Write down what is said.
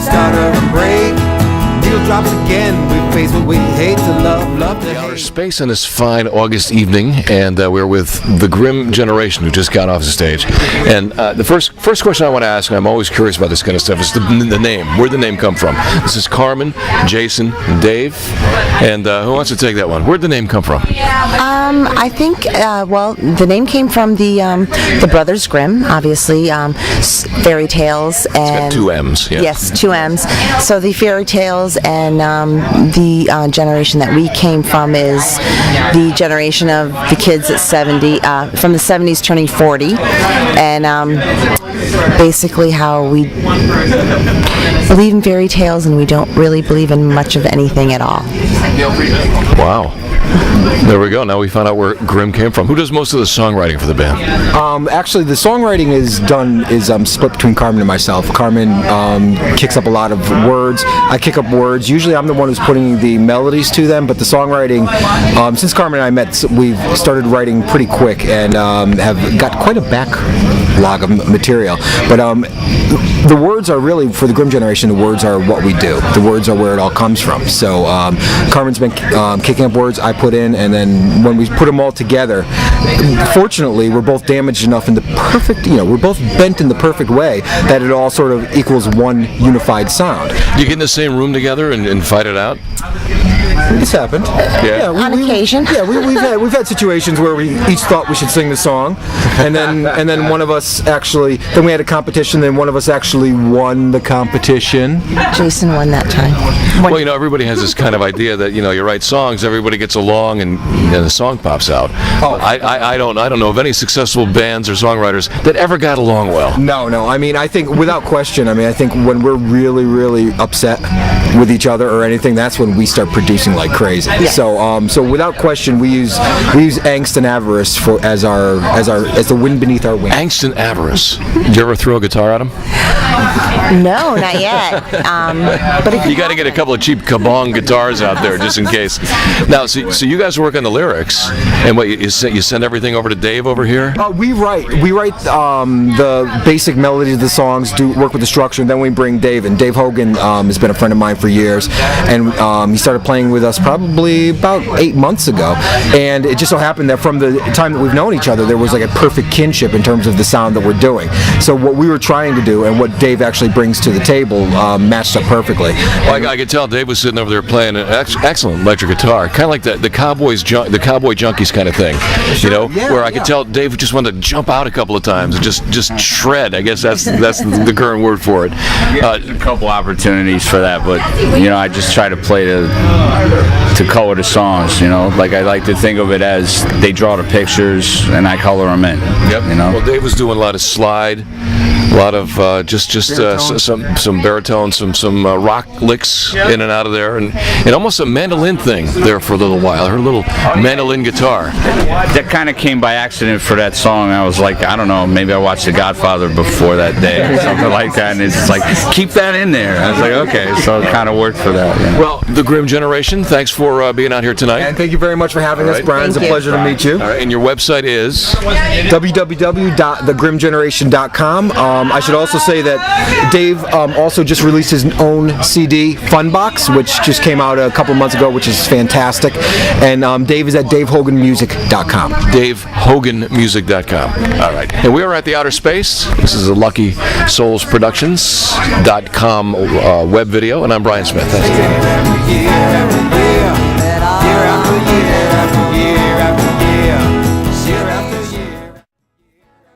stutter and break. Needle drops again, we face what we hate to love to hate. Outer Space on this fine August evening, and we're with the Grimm Generation, who just got off the stage. And the first question I want to ask, and I'm always curious about this kind of stuff, is the name. Where'd the name come from? This is Carmen, Jason, and Dave. And who wants to take that one? Where'd the name come from? I think, the name came from the Brothers Grimm, obviously, fairy tales. And It's got two M's. Yeah. Yes, two M's. So the fairy tales and the generation that we came from is the generation of the kids at 70, from the 70s turning 40, and basically how we believe in fairy tales and we don't really believe in much of anything at all. Wow. There we go. Now we found out where Grimm came from. Who does most of the songwriting for the band? Actually, the songwriting is split between Carmen and myself. Carmen kicks up a lot of words. I kick up words. Usually, I'm the one who's putting the melodies to them. But the songwriting, since Carmen and I met, we've started writing pretty quick and have got quite a backlog of material. But the words are really, for the Grimm Generation, the words are what we do. The words are where it all comes from. So Carmen's been kicking up words I put in, and then when we put them all together, fortunately, we're both damaged enough in the perfect, we're both bent in the perfect way that it all sort of equals one unified sound. You get in the same room together and fight it out? It's happened. Yeah. On occasion. Yeah, we've had situations where we each thought we should sing the song, and then one of us actually. Then we had a competition. Then one of us actually won the competition. Jason won that time. Well, everybody has this kind of idea that you write songs, everybody gets along, and the song pops out. Oh, I don't know of any successful bands or songwriters that ever got along well. No. I mean, I think without question. I think when we're really, really upset with each other or anything, that's when we start producing like crazy. Yeah. So without question, we use angst and avarice as the wind beneath our wings. Angst and avarice. Did you ever throw a guitar at him? No, not yet. But You got to get a couple of cheap Kabong guitars out there just in case. Now, so you guys work on the lyrics, and what you send everything over to Dave over here? We write the basic melodies of the songs, work with the structure, and then we bring Dave in. Dave Hogan has been a friend of mine for years, and he started playing with us probably about 8 months ago. And it just so happened that from the time that we've known each other, there was like a perfect kinship in terms of the sound that we're doing. So what we were trying to do and what Dave actually brings to the table matched up perfectly. Well, I could tell Dave was sitting over there playing an excellent electric guitar, kind of like the Cowboy Junkies kind of thing, where I could tell Dave just wanted to jump out a couple of times and just shred. I guess that's the current word for it. A couple opportunities for that, but I just try to play to color the songs. Like I like to think of it as they draw the pictures and I color them in. Yep. Well, Dave was doing a lot of slide, a lot of some baritone, some rock licks in and out of there, and almost a mandolin thing there for a little while. Her little mandolin guitar. That kind of came by accident for that song. I was like, I don't know, maybe I watched The Godfather before that day or something like that, and it's just like, keep that in there. I was like, okay, so it kind of worked for that. Well, the Grimm Generation, thanks for being out here tonight. And thank you very much for having us, Brian. It's a pleasure to meet you. All right, and your website is? www.thegrimmgeneration.com. I should also say that Dave also just released his own CD, Funbox, which just came out a couple months ago, which is fantastic. And Dave is at davehoganmusic.com. davehoganmusic.com. All right. And we are at the Outer Space. This is a Lucky Souls Productions.com web video, and I'm Brian Smith. Thanks.